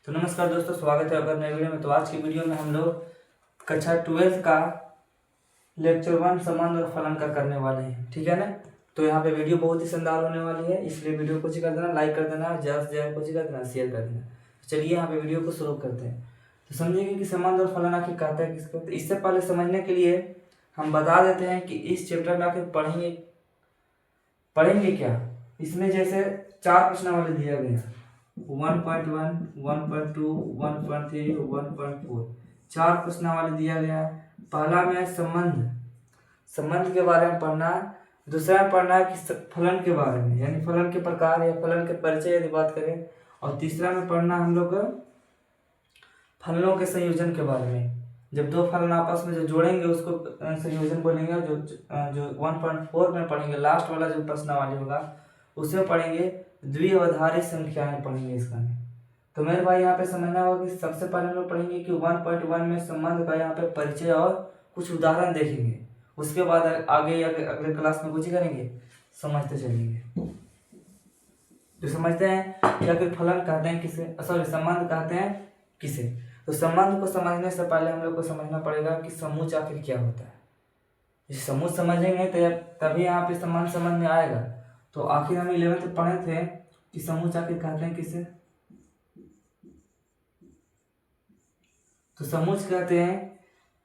तो नमस्कार दोस्तों, स्वागत है अगर नए वीडियो में। तो आज की वीडियो में हम लोग कक्षा 12 का लेक्चर 1 संबंध और फलन का करने वाले हैं, ठीक है ना। तो यहाँ पे वीडियो बहुत ही शानदार होने वाली है, इसलिए वीडियो को कर देना, लाइक कर देना, ज़्यादा से ज़्यादा को कर देना, शेयर कर देना। तो चलिए यहाँ पे वीडियो को शुरू करते हैं। तो समझेंगे कि संबंध और फलन आखिर कहता है किसको। तो इससे पहले समझने के लिए हम बता देते हैं कि इस चैप्टर में आखिर पढ़ेंगे क्या। इसमें जैसे 4 प्रश्नावली दिया गया है, 1.1, 1.2, 1.3, 1.4 4 प्रश्नावली दिया गया है। पहला में संबंध के बारे में पढ़ना है। दूसरा में पढ़ना है कि फलन के बारे में, यानी फलन के प्रकार या फलन के परिचय यदि बात करें। और तीसरा में पढ़ना हम लोग फलनों के संयोजन के बारे में। जब दो फलन आपस में जो जोड़ेंगे उसको संयोजन बोलेंगे। जो 1.4 में पढ़ेंगे, लास्ट वाला जो प्रश्नावली होगा उसमें पढ़ेंगे द्विआधारी संख्याएं पढ़ेंगे इसका में। तो मेरे भाई यहाँ पे समझना होगा कि सबसे पहले हम लोग पढ़ेंगे कि 1.1 में संबंध का यहाँ पे परिचय और कुछ उदाहरण देखेंगे। उसके बाद आगे अगले क्लास में कुछ करेंगे, समझते चलेंगे। तो समझते हैं कि आखिर फलन कहते हैं किसे, सॉरी संबंध कहते हैं किसे। तो संबंध को समझने से पहले हम लोग को समझना पड़ेगा कि समूच आखिर क्या होता है। समूच समझेंगे तो तभी यहाँ पे संबंध समझ में आएगा। तो आखिर हम 11th पढ़े थे कि समूच आखिर कहते हैं किसे। तो समूच कहते हैं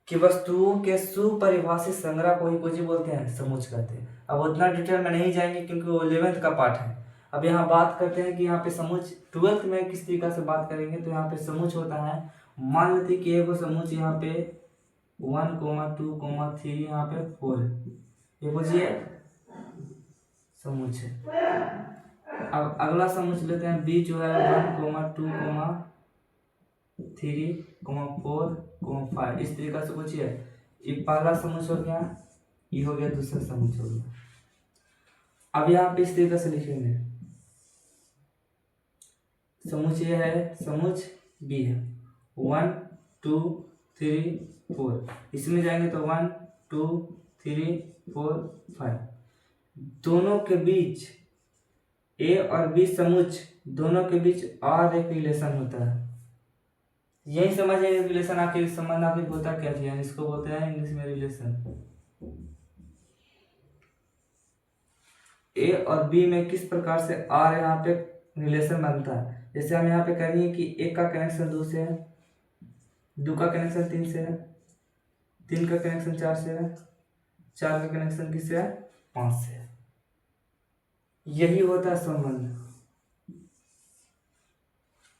कि वस्तुओं के सुपरिभाषित संग्रह को ही कुछ बोलते हैं, समूच कहते हैं। अब उतना डिटेल में नहीं जाएंगे क्योंकि वो 11th का पाठ है। अब यहाँ बात करते हैं कि यहाँ पे समूच 12th में किस तरीका से बात करेंगे। तो यहाँ पे समूच होता है, मान लेते कि एगो समूच यहाँ पे 1, 2, 3 यहाँ पे 4 ये बुझिए समूच है। अब अगला समूच लेते हैं बी जो है 1, 2, 3, 4, 5 इस तरीका से पूछिए। ये पहला समूच हो गया, ये हो गया दूसरा समूच हो गया। अब यहाँ पे इस तरीके से लिखेंगे, समूच ये है, समूच बी है 1, 2, 3, 4। इसमें जाएंगे तो 1, 2, 3, 4, 5। दोनों के बीच ए और बी समूच, दोनों के बीच और एक रिलेशन होता है। यही समझिए रिलेशन आखिर संबंध आखिर होता क्या है, इसको बोलते हैं इंग्लिश में रिलेशन। ए और बी में किस प्रकार से आर यहाँ पे रिलेशन बनता है। जैसे हम यहाँ पे करेंगे कि एक का कनेक्शन 2 से है, 2 का कनेक्शन 3 से है, 3 का कनेक्शन 4 से है, 4 का कनेक्शन किससे है, 5 से है। यही होता है संबंध।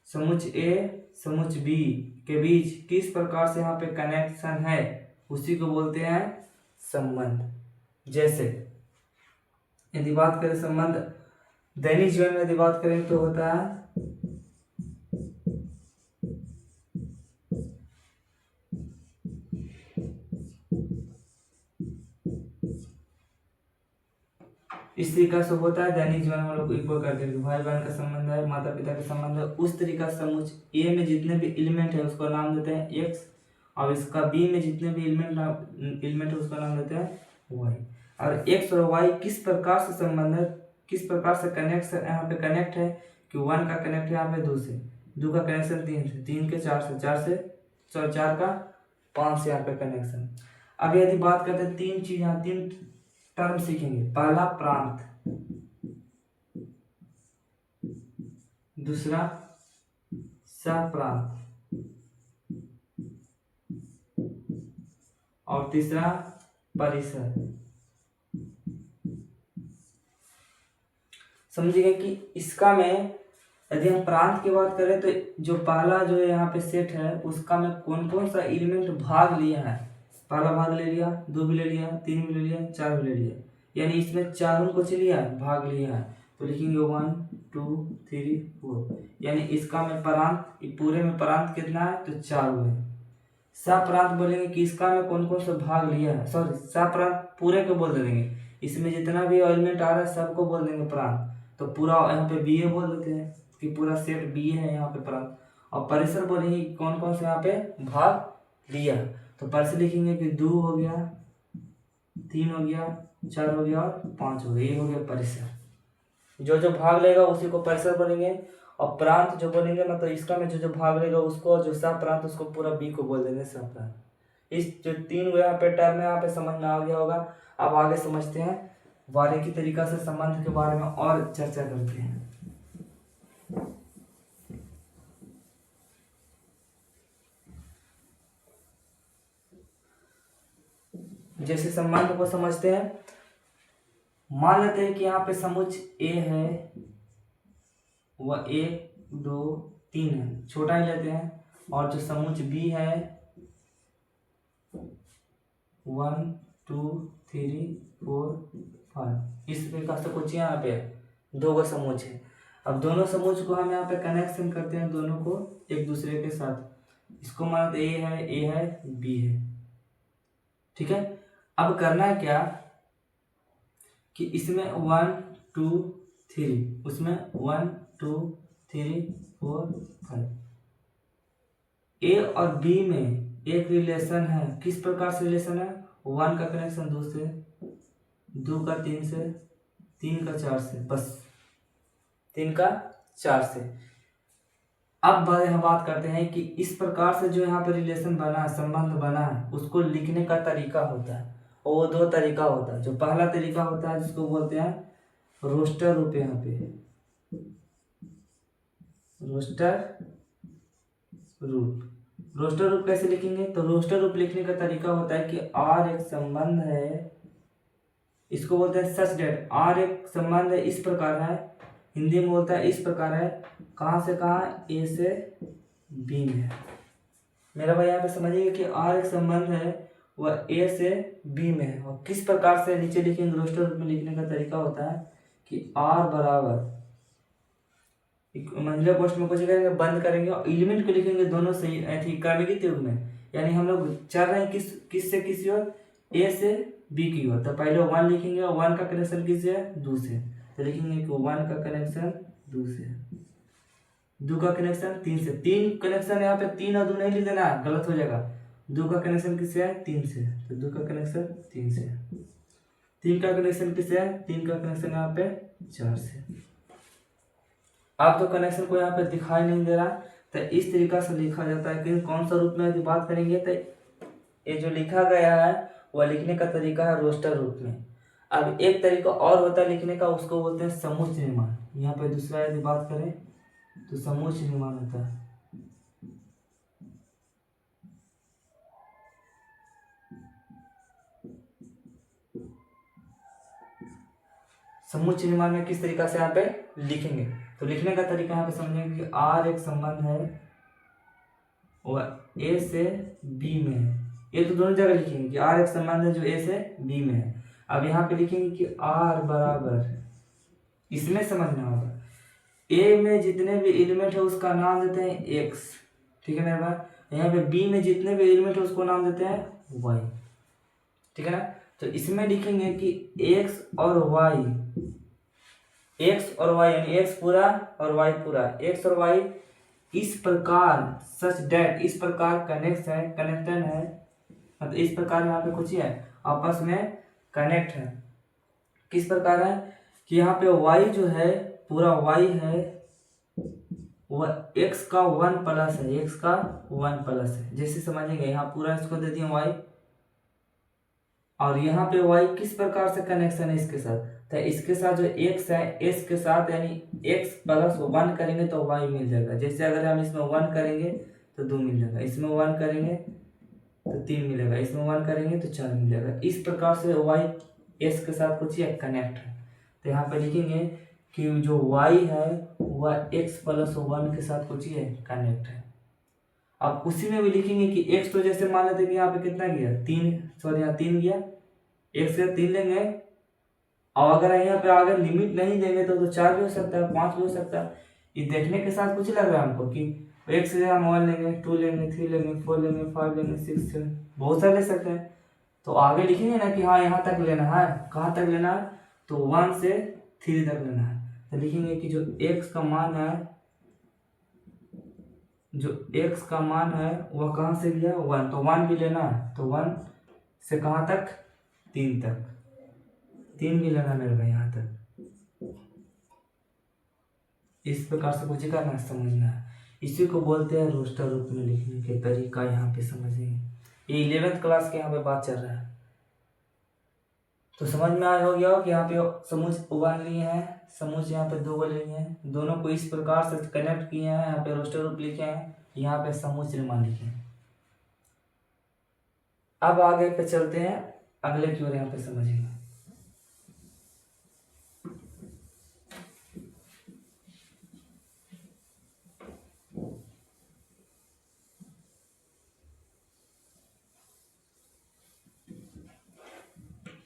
समूच ए समूच बी के बीच किस प्रकार से यहाँ पे कनेक्शन है उसी को बोलते हैं संबंध। जैसे यदि बात करें संबंध दैनिक जीवन में यदि बात करें तो होता है इस तरीका से होता है। दैनिक जीवन में लोग इक्वल करते हैं, भाई बहन का संबंध है, माता पिता का संबंध है, उस तरीका से समूच ए में जितने भी एलिमेंट है उसका नाम देते हैं एक्स, और इसका बी में जितने भी एलिमेंट है उसका नाम देते हैं वाई। और एक्स और वाई किस प्रकार से संबंध है, किस प्रकार से यहाँ पे कनेक्ट है कि 1 का कनेक्ट है यहाँ पे 2 से, 2 का कनेक्शन 3 से, 3 के 4 से, 4 का 5 से यहाँ पे कनेक्शन। अब यदि बात करते हैं 3 चीज, यहाँ 3 टर्म सीखेंगे। पहला प्रांत, दूसरा सप्रांत और तीसरा परिसर। समझिएगा कि इसका में यदि हम प्रांत की बात करें तो जो पहला जो यहाँ पे सेट है उसका में कौन कौन सा एलिमेंट भाग लिया है। पहला भाग ले लिया, 2 भी ले लिया, 3 भी ले लिया, 4 भी ले लिया, यानी इसमें 4 को लिया भाग लिया है। तो लिखेंगे 1, 2, 3, 4, यानी इसका में प्रांत, पूरे में प्रांत कितना है तो 4 है। सप्रांत बोलेंगे कि इसका में कौन कौन सा भाग लिया है, सॉरी सप्रांत पूरे को बोल देंगे, इसमें जितना भी एलिमेंट आ रहा है सबको बोल देंगे प्रांत। तो पूरा यहाँ पे बी ए बोल देते हैं कि पूरा सेट बी है यहाँ पे प्रांत। और परिसर बोलेंगे कौन कौन से यहाँ पे भाग लिया। तो परिसर लिखेंगे कि 2 हो गया, 3 हो गया, 4 हो गया और 5 हो गया, ये हो गया परिसर। जो जो भाग लेगा उसी को परिसर बोलेंगे, और प्रांत जो बोलेंगे मतलब इसका में जो जो भाग लेगा उसको, जो सह प्रांत उसको पूरा बी को बोल देंगे सह प्रांत। इस जो 3 यहाँ पे टर्म है यहाँ पे समझ में आ गया होगा। अब आगे समझते हैं, बारीकी तरीका से संबंध के बारे में और चर्चा करते हैं। जैसे संबंध को समझते हैं, मान लेते हैं कि यहाँ पे समुच्च ए है, वह 1 2 3 है, छोटा ही लेते हैं, और जो समुच्च बी है 1 2 3 4 5, इस प्रकार से कुछ यहाँ पे 2 का समुच्च है। अब दोनों समुच्च को हम यहाँ पे कनेक्शन करते हैं, दोनों को एक दूसरे के साथ। इसको मानते ए है बी है, ठीक है। अब करना है क्या कि इसमें 1 2 3, उसमें 1 2 3 4 5, ए और बी में एक रिलेशन है। किस प्रकार से रिलेशन है? 1 का कनेक्शन 2 से, 2 का 3 से, 3 का 4 से, बस 3 का 4 से। अब हम बात करते हैं कि इस प्रकार से जो यहाँ पे रिलेशन बना है, संबंध बना है, उसको लिखने का तरीका होता है, और वो 2 तरीका होता है। जो पहला तरीका होता है जिसको बोलते हैं रोस्टर रूप, यहाँ पे रोस्टर रूप। रोस्टर रूप कैसे लिखेंगे? तो रोस्टर रूप लिखने का तरीका होता है कि आर एक संबंध है, इसको बोलते हैं सच डेट। आर एक संबंध है, इस प्रकार है, हिंदी में बोलता है इस प्रकार है, कहाँ से कहाँ? ए से बी में। मेरा भाई यहाँ पे समझिए कि आर एक संबंध है, वह ए से बी में है। और किस प्रकार से नीचे लिखेंगे? रोस्टर रूप में लिखने का तरीका होता है कि आर बराबर मंजिला पोस्ट में कुछ करेंगे, बंद करेंगे और एलिमेंट को लिखेंगे दोनों सही क्रमिक युग में। यानी हम लोग चल रहे हैं किस से किसी ओर? ए से बी की ओर। तो पहले 1 लिखेंगे, और 1 का कनेक्शन किससे है? 2 से। तो लिखेंगे कि 1 का कनेक्शन 2 से, 2 का कनेक्शन 3 से। 3 कनेक्शन यहाँ पे 3 और 2 नहीं लिख देना, गलत हो जाएगा। 2 का कनेक्शन किससे है? 3 से। तो 2 का कनेक्शन 3 से। 3 का कनेक्शन किससे है? 3 का कनेक्शन यहाँ पे 4 से। आप तो कनेक्शन को यहाँ पे दिखाई नहीं दे रहा, तो इस तरीका से लिखा जाता है। कि कौन सा रूप में यदि बात करेंगे तो ये जो लिखा गया है वह लिखने का तरीका है रोस्टर रूप में। अब एक तरीका और होता है लिखने का, उसको बोलते हैं समुच्च निर्माण। यहाँ पे दूसरा यदि बात करें तो समुच्च निर्माण होता है। समुच्च निर्माण में किस तरीका से यहाँ पे लिखेंगे? तो लिखने का तरीका यहाँ पे समझेंगे कि आर एक संबंध है, वह ए से बी में है। ये तो दोनों जगह लिखेंगे कि आर एक संबंध है जो ए से बी में है। अब यहाँ पे लिखेंगे कि आर बराबर, इसमें समझना होगा, ए में जितने भी एलिमेंट है उसका नाम देते हैं एक्स, ठीक है मेरे भाई। यहाँ पे बी में जितने भी एलिमेंट है उसको नाम देते हैं वाई, ठीक है ना। तो इसमें लिखेंगे कि एक्स और वाई, एक्स और वाई यानी एक्स पूरा और वाई पूरा, एक्स और वाई इस प्रकार सच डेट, इस प्रकार कनेक्टेड है, मतलब इस प्रकार यहाँ पे कुछ ही है, आपस में कनेक्ट है। किस प्रकार है कि यहाँ पे y जो है, पूरा y है, वह x का 1 प्लस है, x का 1 प्लस है। जैसे समझेंगे, यहाँ पूरा इसको दे दिए y, और यहाँ पे y किस प्रकार से कनेक्शन है इसके साथ? तो इसके साथ जो x है, s के साथ यानी x प्लस 1 करेंगे तो y मिल जाएगा। जैसे अगर हम इसमें 1 करेंगे तो 2 मिल जाएगा, इसमें 1 करेंगे तो 3 मिलेगा, इसमें 1 करेंगे तो 4 मिल जाएगा। इस प्रकार से y s के साथ कुछ कनेक्ट है। तो यहाँ पे लिखेंगे कि जो y है वह x प्लस 1 के साथ कुछ कनेक्ट है। अब उसी में भी लिखेंगे कि x तो जैसे मान लेते हैं कि यहाँ पे कितना गया? 3, सॉरी यहाँ 3 गया, x से 3 लेंगे, और अगर यहाँ पे आगे लिमिट नहीं देंगे तो 4 भी हो सकता है, 5 भी हो सकता है। ये देखने के साथ कुछ लग रहा है हमको कि x से हम 1 लेंगे, 2 लेंगे, 3 लेंगे, 4 लेंगे, 5 लेंगे, 6 7, बहुत सारे ले सकते हैं। तो आगे लिखेंगे ना कि हाँ यहाँ तक लेना है, कहाँ तक लेना है? तो 1 से 3 तक लेना है। तो लिखेंगे कि जो x का मान है, जो x का मान है वह कहाँ से लिया? 1, तो 1 भी लेना है। तो 1 से कहाँ तक? 3 तक, 3 भी लेना मेरे भाई यहाँ तक। इस प्रकार से कुछ करना है, समझना है। इसी को बोलते हैं रोस्टर रूप में लिखने के तरीका, यहाँ पे समझेंगे। ये 11th क्लास के यहाँ पे बात चल रहा है। तो समझ में आया हो गया हो कि यहाँ पे समूच वन लिए हैं, समूच यहाँ पे 2 को लिए हैं, दोनों को इस प्रकार से कनेक्ट किए हैं, यहाँ पे रोस्टर रूप लिखे हैं, यहाँ पे समूच मान लिखे हैं। अब आगे पे चलते हैं, अगले की ओर यहाँ पे समझेंगे।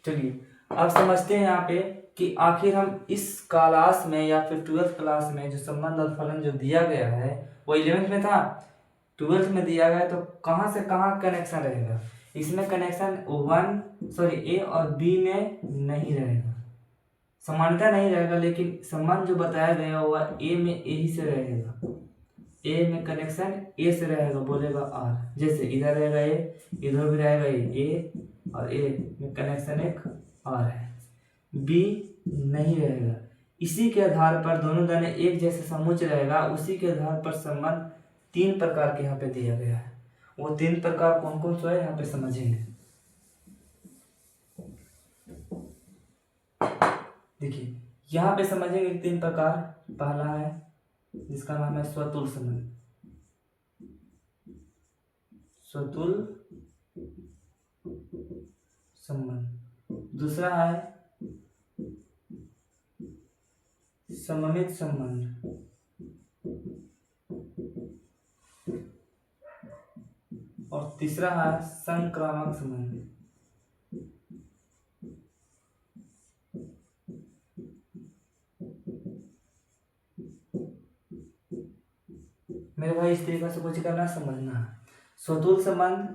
चलिए अब समझते हैं यहाँ पे कि आखिर हम इस क्लास में या फिर 12th क्लास में जो संबंध और फलन जो दिया गया है वो 11th में था, 12th में दिया गया है, तो कहाँ से कहाँ कनेक्शन रहेगा। इसमें कनेक्शन ए और बी में नहीं रहेगा, समानता नहीं रहेगा, लेकिन संबंध जो बताया गया हुआ ए में ए ही से रहेगा। ए में कनेक्शन ए से रहेगा, बोलेगा आर, जैसे इधर रहेगा ए, इधर भी रहेगा ए और ए में कनेक्शन एक आर है, बी नहीं रहेगा। इसी के आधार पर दोनों दाने एक जैसे समुच्चय रहेगा, उसी के आधार पर संबंध 3 प्रकार के यहाँ पे दिया गया है। वो 3 प्रकार कौन कौन सा है यहाँ पे समझेंगे। देखिए यहाँ पे समझेंगे 3 प्रकार। पहला है जिसका नाम है स्वतुल संबंध, स्वतुल संबंध। दूसरा है सममित संबंध, और तीसरा है संक्रामक संबंध। मेरे भाई इस तरीके से कुछ करना समझना है। स्वतुल संबंध,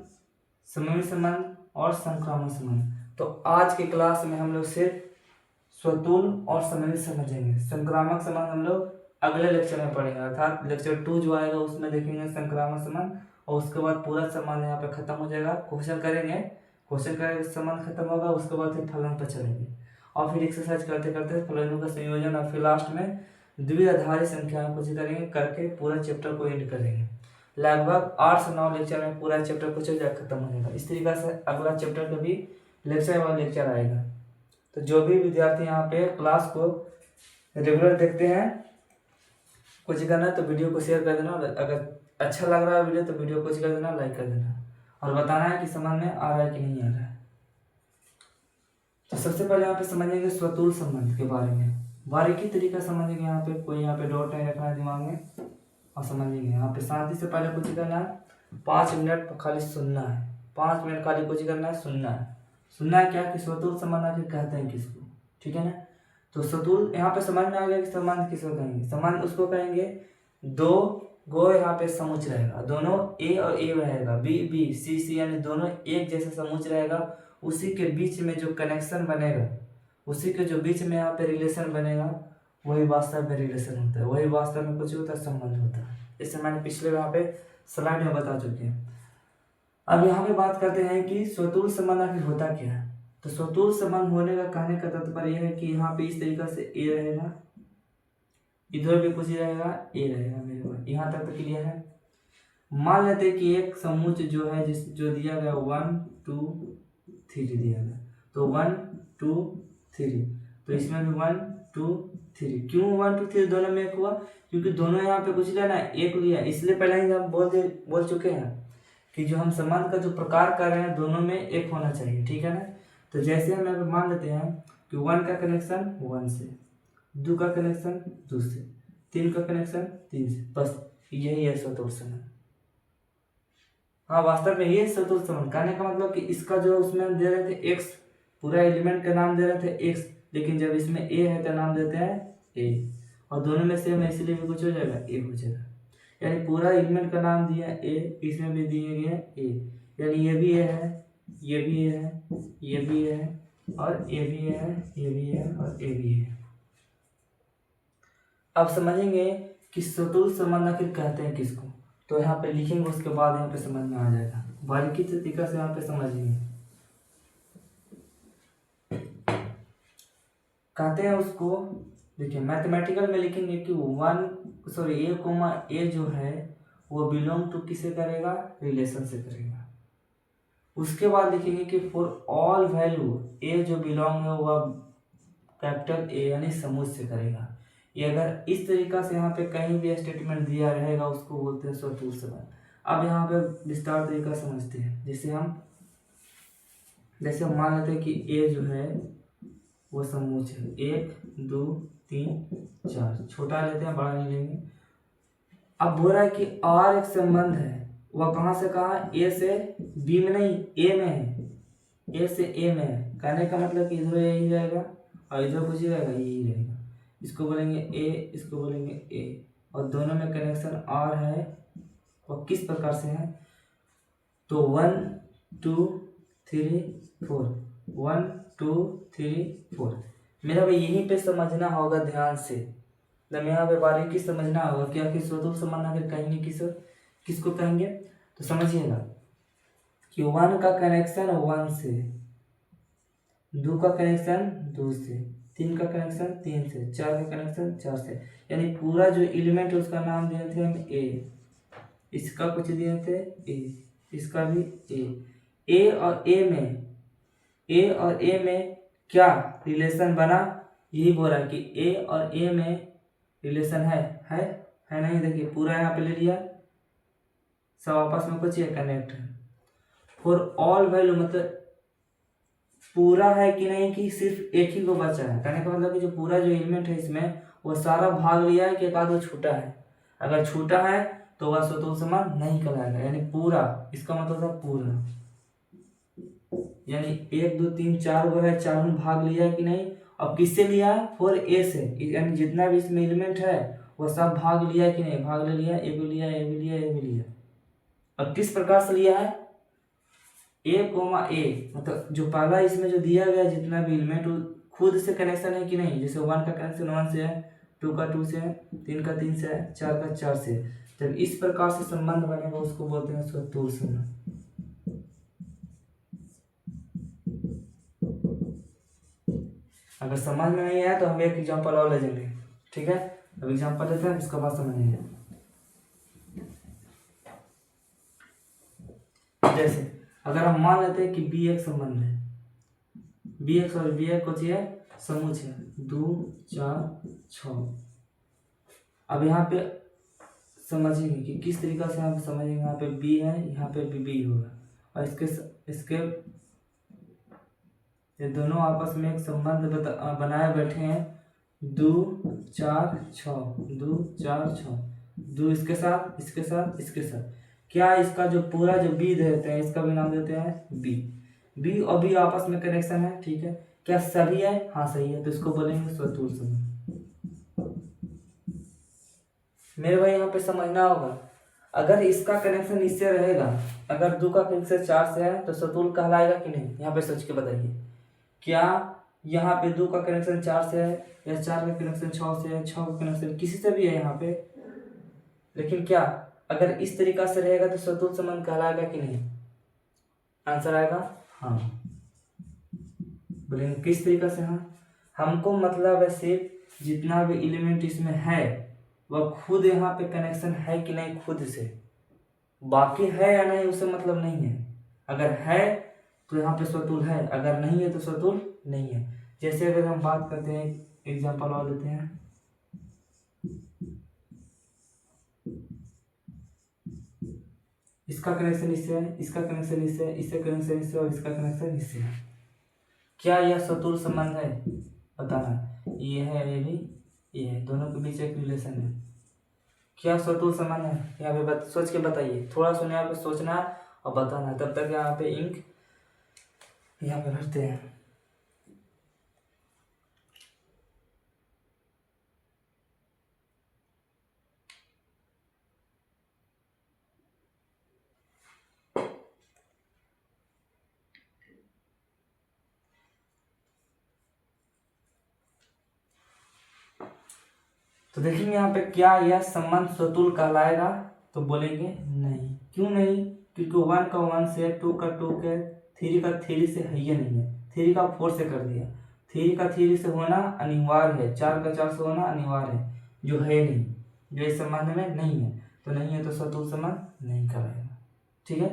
सममित संबंध और संक्रामक संबंध। तो आज के क्लास में हम लोग सिर्फ स्वतुल और सममित समझेंगे। संक्रामक संबंध हम लोग अगले लेक्चर में पढ़ेंगे, अर्थात लेक्चर 2 जो आएगा उसमें देखेंगे संक्रामक संबंध, और उसके बाद पूरा संबंध यहाँ पे खत्म हो जाएगा। क्वेश्चन करेंगे, क्वेश्चन करेंगे, संबंध खत्म होगा, उसके बाद फिर फलन पर चलेंगे और फिर एक्सरसाइज करते करते फलनों का संयोजन, और फिर लास्ट में द्विआधारी संख्याओं को करेंगे, करके पूरा चैप्टर को एंड करेंगे। लगभग 8 से 9 लेक्चर में पूरा चैप्टर कुछ खत्म हो जाएगा। इस तरीके से अगला चैप्टर का भी लेक्चर आएगा। तो जो भी विद्यार्थी यहाँ पे क्लास को रेगुलर देखते हैं, कुछ करना है तो वीडियो को शेयर कर देना, अगर अच्छा लग रहा है वीडियो तो वीडियो को कर देना, लाइक कर देना, और बताना है कि समझ में आ रहा है कि नहीं आ रहा है। तो सबसे पहले यहाँ पे समझेंगे स्वतुल संबंध के बारे में, बारीकी तरीका समझेंगे। यहाँ पे कोई यहाँ पे डॉट नहीं रखना है दिमाग में, और समझेंगे। यहाँ पे शांति से पहले कुछ करना है, 5 मिनट खाली सुनना है, 5 मिनट खाली कुछ करना है, सुनना है। सुनना है क्या कि स्वतुल संबंध आखिर कहते हैं किसको, ठीक है ना। तो स्वतुल यहाँ पे समझ में आ गया कि संबंध किसको कहेंगे। संबंध उसको कहेंगे 2 गो यहाँ पे समुच्चय रहेगा, दोनों ए और ए रहेगा, बी बी सी सी, यानी दोनों एक जैसा समुच्चय रहेगा, उसी के बीच में जो कनेक्शन बनेगा, उसी के जो बीच में यहाँ पे रिलेशन बनेगा, वही वास्तव में रिलेशन होता है, वही वास्तव में कुछ होता है, संबंध होता है। इससे मैंने पिछले यहाँ पे स्लाइड में बता चुके हैं। अब यहाँ पे बात करते हैं कि स्वतुल संबंध आखिर होता क्या है। तो स्वतुल संबंध होने का कहने का तात्पर्य यह है कि यहाँ पे इस तरीके से ए रहेगा, इधर भी कुछ रहेगा, ए रहेगा। मेरे पास यहाँ तक तो क्लियर है। मान लेते हैं कि एक समुच्चय जो है जो दिया गया 1 2 3 दिया गया, तो 1 2 3, तो इसमें भी 1 2 3। क्यों 1 2 3 दोनों में एक हुआ? क्योंकि दोनों यहाँ पे कुछ लेना है, एक लिया, इसलिए पहले ही हम बोल चुके हैं कि जो हम संबंध का जो प्रकार कर रहे हैं दोनों में एक होना चाहिए, ठीक है ना। तो जैसे हम यहाँ पे मान लेते हैं कि 1 का कनेक्शन 1 से, 2 का कनेक्शन 2 से, 3 का कनेक्शन 3 से, बस यही है स्वतुल संबंध। हाँ, वास्तव में ये स्वतुल संबंध कहने का मतलब कि इसका जो उसमें हम दे रहे थे x, पूरा एलिमेंट का नाम दे रहे थे x, लेकिन जब इसमें a है तो नाम देते हैं a, और दोनों में सेम है इसलिए भी कुछ हो जाएगा, a हो जाएगा। यानी पूरा एलिमेंट का नाम दिया a, इसमें भी दिए गए a, यानी ये भी a है, ये भी a है, ये भी a है, और ये भी है, ये भी है, और ये भी है। अब समझेंगे कि स्वतुल संबंध आखिर कहते हैं किसको। तो यहाँ पे लिखेंगे, उसके बाद यहाँ पे समझ में आ जाएगा, बारीकी तरीका से यहाँ पे समझेंगे। कहते हैं उसको देखिए मैथमेटिकल में लिखेंगे कि ए कोमा ए जो है वो बिलोंग टू किसे करेगा, रिलेशन से करेगा। उसके बाद लिखेंगे कि फॉर ऑल वैल्यू ए जो बिलोंग है वह कैपिटल ए यानी समूह से करेगा। ये अगर इस तरीका से यहाँ पे कहीं भी स्टेटमेंट दिया रहेगा उसको बोलते हैं स्वतुल्य संबंध। अब यहाँ पे विस्तार तरीका समझते हैं। जैसे हम मान लेते हैं कि ए जो है वो समूह है 1 2 3 4, छोटा लेते हैं बड़ा नहीं लेंगे। अब बोल रहा है कि और एक संबंध है, वह कहाँ से कहाँ, ए से बी में नहीं ए में है, ए से ए में है। कहने का मतलब कि इधर यही रहेगा और इधर कुछ ही रहेगा, यही रहेगा। इसको बोलेंगे ए, इसको बोलेंगे ए, और दोनों में कनेक्शन और है। और किस प्रकार से है तो 1 2 3 4, 1 2 3 4। मेरा भाई यहीं पे समझना होगा ध्यान से, जब यहाँ पे बारीकी समझना होगा कि आखिर स्वतुल्य संबंध आखिर कहेंगे किसको कहेंगे। तो समझिएगा कि 1 का कनेक्शन 1 से, 2 का कनेक्शन 2 से, 3 का कनेक्शन 3 से, 4 का कनेक्शन 4 से, यानी पूरा जो एलिमेंट है उसका नाम दिए थे हम ए, इसका कुछ दिए थे ए, इसका भी ए और ए में क्या रिलेशन बना, यही बोल रहा है कि ए और ए में रिलेशन है नहीं। देखिए पूरा यहाँ पे ले लिया, सब आपस में कुछ कनेक्ट है। फॉर ऑल वैल्यू मतलब पूरा है कि नहीं, कि सिर्फ एक ही को बचा है। कहने का मतलब कि जो पूरा जो एलिमेंट है इसमें वो सारा भाग लिया है कि एक आध वो छूटा है। अगर छूटा है तो वह स्वतुल्य संबंध नहीं कहलाएगा, यानी पूरा, इसका मतलब था पूरा, यानी 1 2 3 4 वो है, चारों भाग लिया है कि नहीं। अब किससे लिया है, फॉर ए से, यानी जितना भी इसमें एलिमेंट है वो सब भाग लिया है कि नहीं, भाग ले लिया, ए भी लिया, ए भी लिया, ए भी लिया। और किस प्रकार से लिया है, ए कोमा ए, मतलब जो पहला इसमें जो दिया गया जितना भी एलिमेंट वो खुद से कनेक्शन है कि नहीं। जैसे 1 का कनेक्शन 1 से है, 2 का 2 से है, 3 का 3 से है, 4 का 4 से है। जब इस प्रकार से संबंध बनेगा उसको बोलते हैं स्वतुल्य संबंध। अगर समझ में नहीं आया तो हम एक एग्जांपल और ले लेंगे, ठीक है। अब एग्जांपल लेते हैं, इसके बाद समझेंगे। जैसे अगर हम मान लेते हैं कि बी एक संबंध है, बी एक्स और बी एक कुछ है समूह है 2 4 6। अब यहाँ पे समझेंगे कि किस तरीका से हम समझेंगे। यहाँ पे बी है, यहाँ पे बी होगा, और इसके ये दोनों आपस में एक संबंध बनाए बैठे हैं 2 4 6, 2 4 6, 2 इसके साथ, इसके साथ, इसके साथ। क्या इसका जो पूरा जो बी देते हैं इसका भी नाम देते हैं बी और बी आपस में कनेक्शन है, ठीक है। क्या सभी है, हाँ सही है, तो इसको बोलेंगे स्वतुल्य संबंध। मेरे भाई यहाँ पे समझना होगा, अगर इसका कनेक्शन इससे रहेगा, अगर 2 का कनेक्शन 4 से है तो स्वतुल्य कहलाएगा कि नहीं। यहाँ पे सोच के बताइए, क्या यहाँ पे 2 का कनेक्शन 4 से है, या 4 का कनेक्शन 6 से है, 6 का कनेक्शन किसी से भी है यहाँ पे, लेकिन क्या अगर इस तरीका से रहेगा तो स्वतुल्य संबंध कहलाएगा कि नहीं। आंसर आएगा हाँ। बोलेंगे किस तरीका से, हाँ हमको मतलब है सिर्फ जितना भी एलिमेंट इसमें है वह खुद यहाँ पे कनेक्शन है कि नहीं खुद से, बाकी है या नहीं उससे मतलब नहीं है। अगर है तो यहाँ पे स्वतुल्य है, अगर नहीं है तो स्वतुल्य नहीं है। जैसे अगर हम बात करते हैं, एग्जांपल और लेते हैं, इसका कनेक्शन इससे है, इसका कनेक्शन इससे है, इससे कनेक्शन इससे, और इसका कनेक्शन इससे है। क्या यह स्वतुल्य संबंध है, बताना। ये है, ये भी ये है, दोनों के बीच एक रिलेशन है। क्या स्वतुल्य संबंध है, यहाँ पे सोच के बताइए। थोड़ा सुने, यहाँ पे सोचना और बताना। तब तक यहाँ पे इंक यहाँ पे भरते हैं। तो देखेंगे यहाँ पे क्या यह संबंध स्वतुल्य कहलाएगा, तो बोलेंगे नहीं। क्यों नहीं, क्योंकि 1 का 1 से, 2 का 2 के, 3 का 3 से है, ये नहीं है। 3 का 4 से कर दिया, 3 का 3 से होना अनिवार्य है, 4 का 4 से होना अनिवार्य है, जो है नहीं, जो इस संबंध में नहीं है, तो नहीं है तो स्वतुल संबंध नहीं कहलाएगा। ठीक है,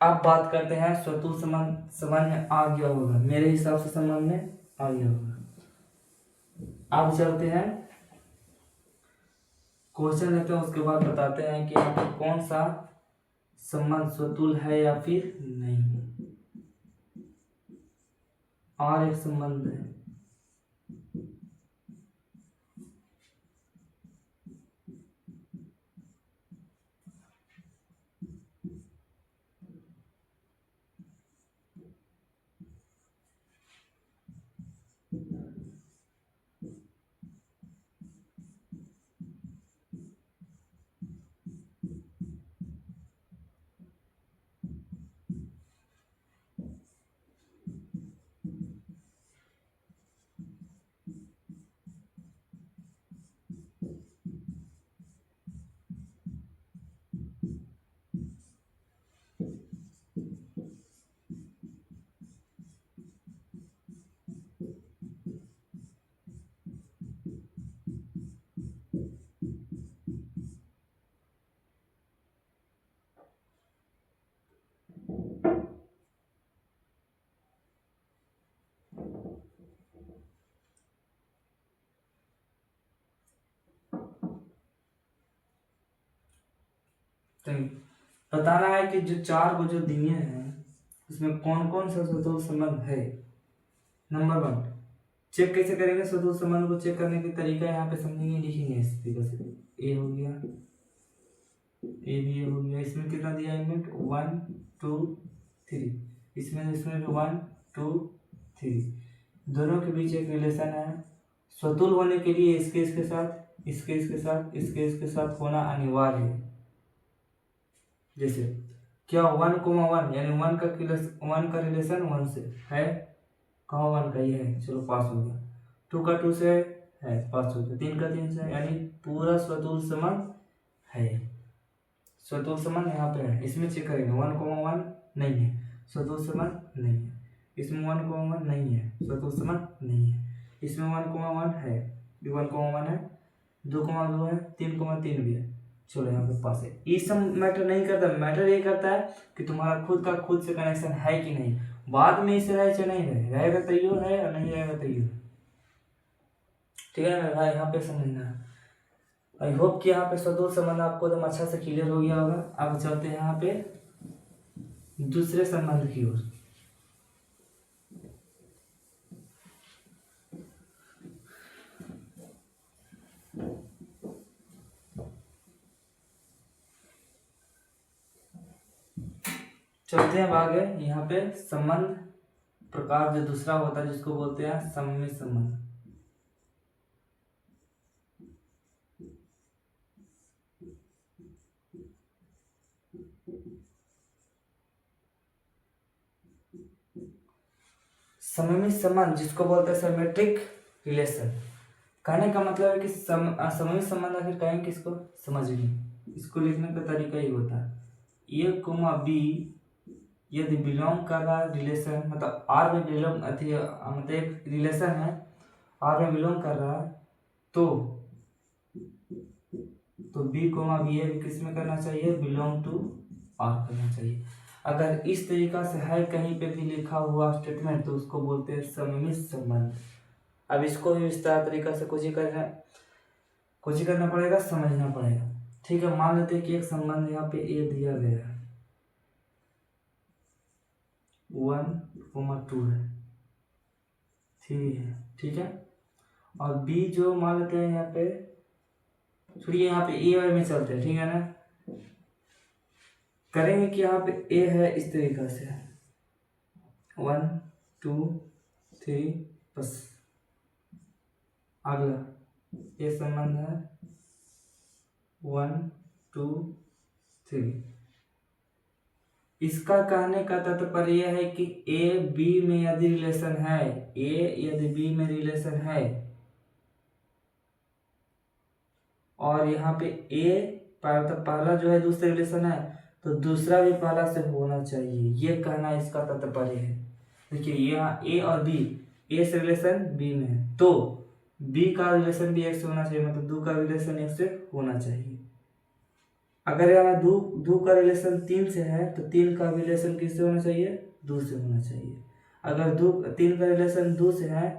अब बात करते हैं स्वतुल संबंध समझ में आ गया होगा, मेरे हिसाब से समझ में आ गया होगा। अब चलते हैं क्वेश्चन लेते हैं, उसके बाद बताते हैं कि यहाँ पे कौन सा संबंध स्वतुल है या फिर नहीं है। और एक संबंध है, तो बताना है कि जो 4 को जो दिए हैं उसमें कौन कौन सा स्वतुल संबंध है। नंबर 1, चेक कैसे करेंगे स्वतुल संबंध को, चेक करने का तरीका यहाँ पे समझेंगे, लिखेंगे इस तरीके से, ए हो गया, ए बी हो गया, इसमें कितना दिया एलिमेंट 1 2 3, इसमें भी 1 2 3, दोनों के बीच एक रिलेशन है। स्वतुल होने के लिए इसके साथ, इसके साथ, इसके साथ होना अनिवार्य है। जैसे क्या 1,1 यानी 1 का रिलेशन 1 से है, कहाँ 1 का ही है, चलो पास हो गया। 2 का 2 से है, पास हो गया। 3 का 3 से, यानी पूरा स्वतुल संबंध है। स्वतुल संबंध यहाँ पे है, इसमें चेक करेंगे 1,1 नहीं है, स्वतुल संबंध नहीं है। इसमें 1,1 नहीं है, स्वतुल संबंध नहीं है। इसमें 1,1 है, 1,1 है, 2,2 है, 3,3 भी है, चलो यहाँ पे पास है। ये सब मैटर नहीं करता, मैटर ये करता है कि तुम्हारा खुद का खुद से कनेक्शन है कि नहीं, बाद में इसे रहे चाहे नहीं रहे, रहेगा तो यो है और नहीं रहेगा तो यो। ठीक है ना भाई, यहाँ पे समझना है। आई होप कि यहाँ पे स्वतुल संबंध आपको एकदम अच्छा से क्लियर हो गया होगा। अब चलते हैं यहाँ पे दूसरे संबंध की ओर। चलते हैं आगे। यहाँ पे संबंध प्रकार जो दूसरा होता है जिसको बोलते हैं सममित संबंध। सममित संबंध जिसको बोलते हैं सिमेट्रिक रिलेशन। कहने का मतलब है कि सममित संबंध आखिर कहेंगे किसको, समझिए। इसको लिखने का तरीका ही होता है, ए कोमा बी यदि बिलोंग कर रहा है रिलेशन, मतलब आर में बिलोंग मतलब एक रिलेशन है, आर में बिलोंग कर रहा है, तो बी कोमा बी ए किस में करना चाहिए, बिलोंग टू आर करना चाहिए। अगर इस तरीका से है कहीं पे भी लिखा हुआ स्टेटमेंट तो उसको बोलते हैं सममित संबंध। अब इसको भी विस्तार तरीका से कुछ ही करना पड़ेगा, समझना पड़ेगा। ठीक है, मान लेते हैं कि एक संबंध यहाँ पे ए दिया गया है, 1,2 है, 3 है, ठीक है। और बी जो मान लेते हैं यहाँ पे, छोड़िए यहाँ पे ए वाले में चलते हैं, ठीक है ना। करेंगे कि यहाँ पे ए है इस तरीका से 1 2 3 बस। अगला ये संबंध है 1 2 3। इसका कहने का तात्पर्य यह है कि ए बी में यदि रिलेशन है, ए यदि बी में रिलेशन है और यहाँ पे ए पहला जो है दूसरे रिलेशन है तो दूसरा भी पहला से होना चाहिए, ये कहना इसका तात्पर्य है। देखिए यहाँ ए और बी ए से रिलेशन बी में है तो बी का रिलेशन भी एक से होना चाहिए, मतलब दो का रिलेशन एक से होना चाहिए। अगर यहाँ दो का रिलेशन तीन से है तो तीन का रिलेशन किससे होना चाहिए, दो से होना चाहिए। अगर तीन का रिलेशन दो से है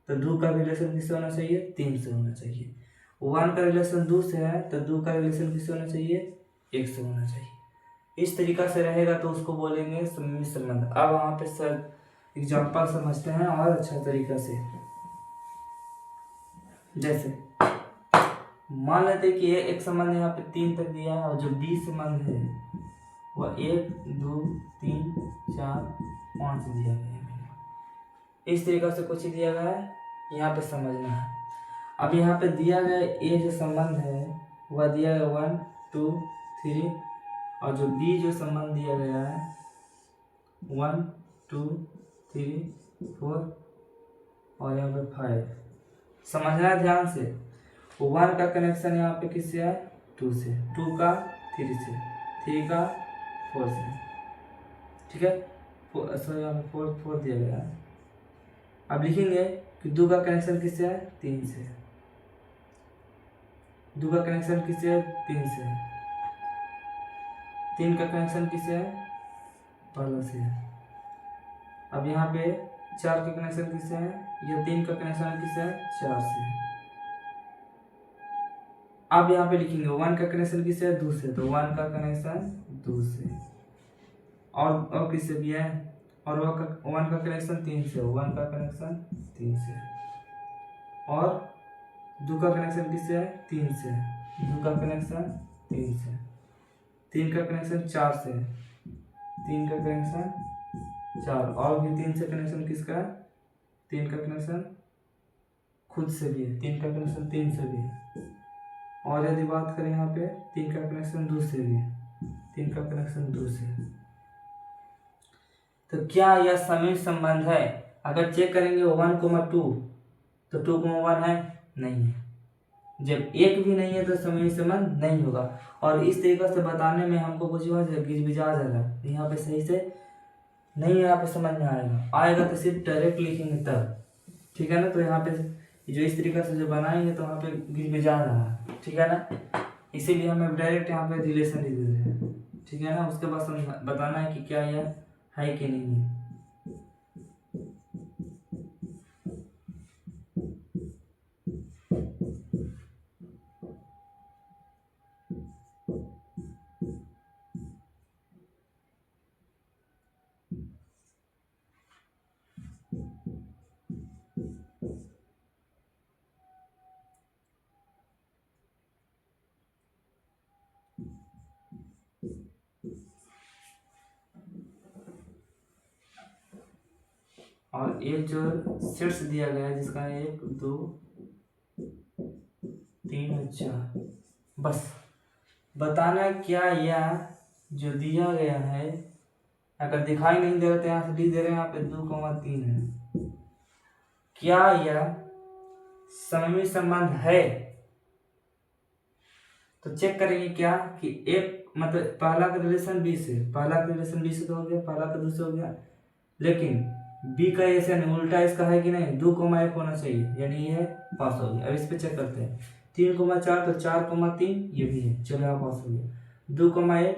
तो दो का रिलेशन किससे होना चाहिए, तीन से होना चाहिए। वन का रिलेशन दो से है तो दो का रिलेशन किससे होना चाहिए, एक से होना चाहिए। इस तरीका से रहेगा तो उसको बोलेंगे सममित संबंध। अब वहाँ पे सर एग्जाम्पल समझते हैं और अच्छा तरीका से। जैसे मान लेते कि एक संबंध यहाँ पे 3 तक दिया है और जो बी संबंध है वह 1 2 3 4 5 दिया गया है। इस तरीका से कुछ दिया गया है, यहाँ पे समझना है। अब यहाँ पे दिया गया ए जो संबंध है वह दिया गया 1 2 3 और जो बी जो संबंध दिया गया है 1 2 3 4 और यहाँ पे 5। समझना है ध्यान से। 1 का कनेक्शन यहाँ पे किससे है, 2 से, 2 का 3 से, 3 का 4 से, ठीक है। सॉरी यहाँ पे 4 दिया गया है। अब लिखेंगे कि 2 का कनेक्शन किससे है, 3 से, 2 का कनेक्शन किससे है, 3 से, 3 का कनेक्शन किससे है, पहला से है। अब यहाँ पे 4 का कनेक्शन किससे है, या 3 का कनेक्शन किससे है, 4 से। अब यहाँ पे लिखेंगे 1 का कनेक्शन किससे है, 2 से, तो 1 का कनेक्शन 2 से और किससे भी है, और 1 का कनेक्शन 3 से, 1 का कनेक्शन 3 से और 2 का कनेक्शन किससे है, 3 से, 2 का कनेक्शन 3 से, 3 का कनेक्शन 4 से, 3 का कनेक्शन 4 और भी 3 से कनेक्शन किसका, 3 का कनेक्शन खुद से भी है, 3 का कनेक्शन 3 से भी है। और यदि बात करें यहाँ पे 3 का कनेक्शन 2 से भी है, 3 का कनेक्शन 2 से। तो क्या यह सममित संबंध है? अगर चेक करेंगे 1 2 तो 2 1 है, नहीं है। जब एक भी नहीं है तो सममित संबंध नहीं होगा। और इस तरीके से बताने में हमको कुछ गिजबिजा जाएगा, यहाँ पे सही से नहीं यहाँ पे समझ में आएगा तो सिर्फ डायरेक्ट लिखेंगे तब, ठीक है ना। तो यहाँ पे जो इस तरीके से जो बनाएंगे तो वहाँ पे गिजबिजा रहा है, ठीक है ना। इसीलिए हमें डायरेक्ट यहाँ पे रिलेशन दे रहे हैं, ठीक है ना। उसके बाद बताना है कि क्या यह है कि नहीं है। और एक जो सेट्स दिया गया है जिसका 1 2 3 और 4, बस बताना है क्या यह जो दिया गया है, अगर दिखाई नहीं दे रहा तो यहाँ से लिख दे रहे हैं, यहाँ पे 2 3 है। क्या यह सममित संबंध है? तो चेक करेंगे क्या कि एक मतलब पहला का रिलेशन बी से, पहला का रिलेशन बी से तो हो गया, पहला का दूसरा हो गया, लेकिन बी का ऐसे नहीं, उल्टा इसका है कि नहीं, 2 1 होना चाहिए, यानी ये पास हो गया। अब इस पे चेक करते हैं 3 4 तो 4 3 ये भी है, चलो यहाँ पास हो गया। 2 1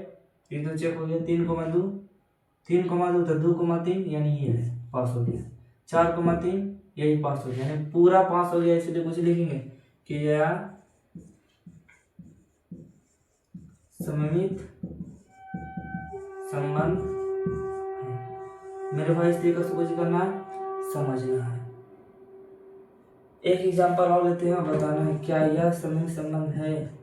ये तो चेक हो गया, 3 2 तो 2 3 यानी ये है, पास हो गया। 4 3 यही पास हो गया, यानी पूरा पास हो गया। इसलिए कुछ लिखेंगे कि यह सममित संबंध है। मेरे भाई इस तरीके से कुछ करना है, समझना है। एक एग्जांपल और लेते हैं, बताना है क्या यह सममित संबंध है।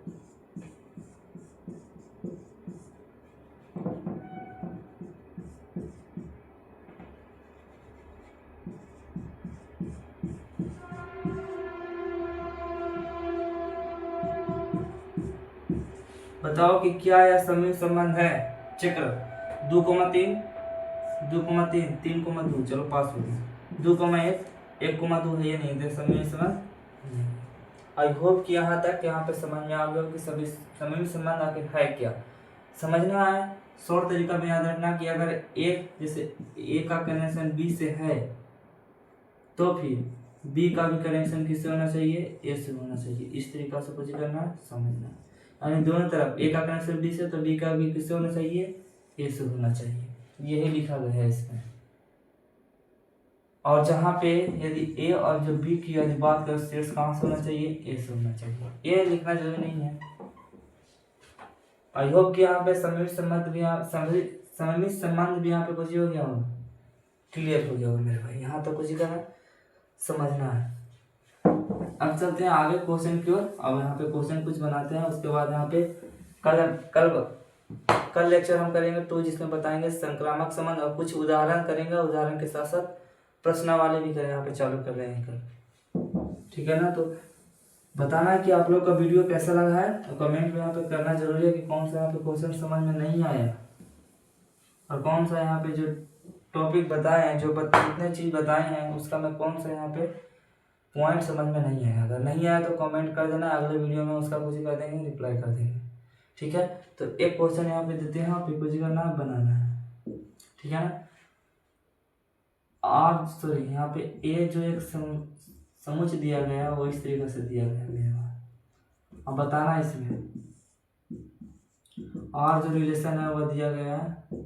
बताओ कि क्या यह सममित संबंध है। चेक करो 2 3 3 2, चलो पास हो गया। 2 1 2 है, ये नहीं दे सममित संबंध। आई होप कि यहाँ तक यहाँ पे समझ में आ गया कि सभी सममित संबंध आखिर है क्या, समझना है। शॉर्ट तरीका में याद रखना कि अगर एक जैसे ए का कनेक्शन बी से है तो फिर बी का भी कनेक्शन किससे होना चाहिए, ए से होना चाहिए। इस तरीका से कुछ करना समझना, यानी दोनों तरफ ए का कनेक्शन बी से तो बी का भी किससे होना चाहिए, ए से होना चाहिए। यही लिखा गया है इसमें। और जहाँ पे यदि ए और जो बी की यदि बात करें शीर्ष कहाँ से होना चाहिए, ए से होना चाहिए। ए लिखना जरूरी नहीं है। आई होप कि यहाँ पे सममित संबंध भी सममित संबंध भी यहाँ पे कुछ हो गया होगा, क्लियर हो गया होगा मेरे भाई। यहाँ तो कुछ करना समझना है। अब चलते हैं आगे क्वेश्चन की ओर। अब यहाँ पे क्वेश्चन कुछ बनाते हैं, उसके बाद यहाँ पे कल लेक्चर हम करेंगे तो जिसमें बताएंगे संक्रामक संबंध और कुछ उदाहरण करेंगे। उदाहरण के साथ साथ प्रश्नावली भी करें, यहाँ पे चालू कर रहे हैं कल, ठीक है ना। तो बताना है कि आप लोग का वीडियो कैसा लगा है, तो कमेंट में यहाँ पे करना जरूरी है कि कौन सा यहाँ पे क्वेश्चन समझ में नहीं आया और कौन सा यहाँ पे जो टॉपिक बताए हैं, जो जितने चीज बताए हैं उसका मैं कौन सा यहाँ पे पॉइंट समझ में नहीं आया। अगर नहीं आया तो कमेंट कर देना, अगले वीडियो में उसका कुछ कर देंगे, रिप्लाई कर देंगे, ठीक है। तो एक क्वेश्चन यहाँ पे देते हैं, आप कुछ करना बनाना है, ठीक है ना। और सॉरी यहाँ पे ए जो एक समुच्चय दिया गया है वो इस तरीके से दिया गया है। अब बताना इसमें और जो रिलेशन है वो दिया गया है।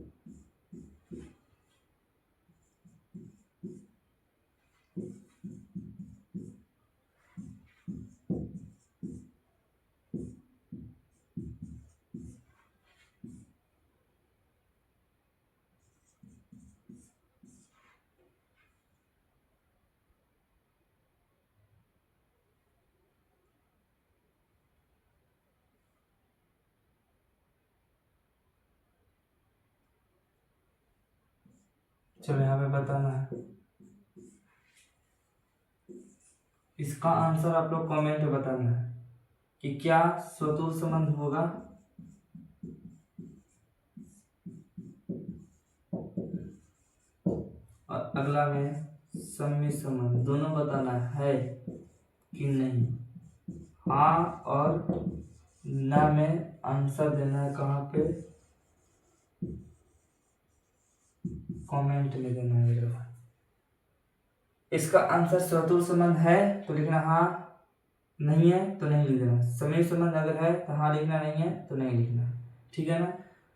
चलो यहाँ पे बताना है, इसका आंसर आप लोग कमेंट में बताना है कि क्या स्वतुल संबंध होगा। और अगला में सम्मित संबंध, दोनों बताना है कि नहीं। हाँ और ना में आंसर देना है, कहाँ पे कमेंट में देना है। इसका आंसर स्वतुल संबंध है तो लिखना हाँ, नहीं है तो नहीं लिखना। सम्मित संबंध अगर है तो हाँ लिखना, नहीं है तो नहीं लिखना, ठीक है ना।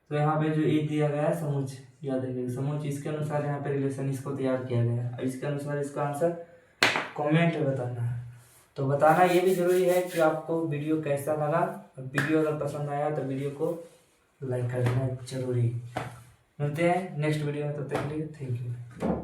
तो यहाँ पे जो एक दिया गया है समुच्चय, याद रखिएगा समुच्चय, इसके अनुसार यहाँ पे रिलेशन इसको तैयार किया गया है। इसके अनुसार इसका आंसर कमेंट में बताना है। तो बताना ये भी जरूरी है कि आपको वीडियो कैसा लगा, और वीडियो अगर पसंद आया तो वीडियो को लाइक कर देना जरूरी। मिलते हैं नेक्स्ट वीडियो में, तब तक के लिए थैंक यू।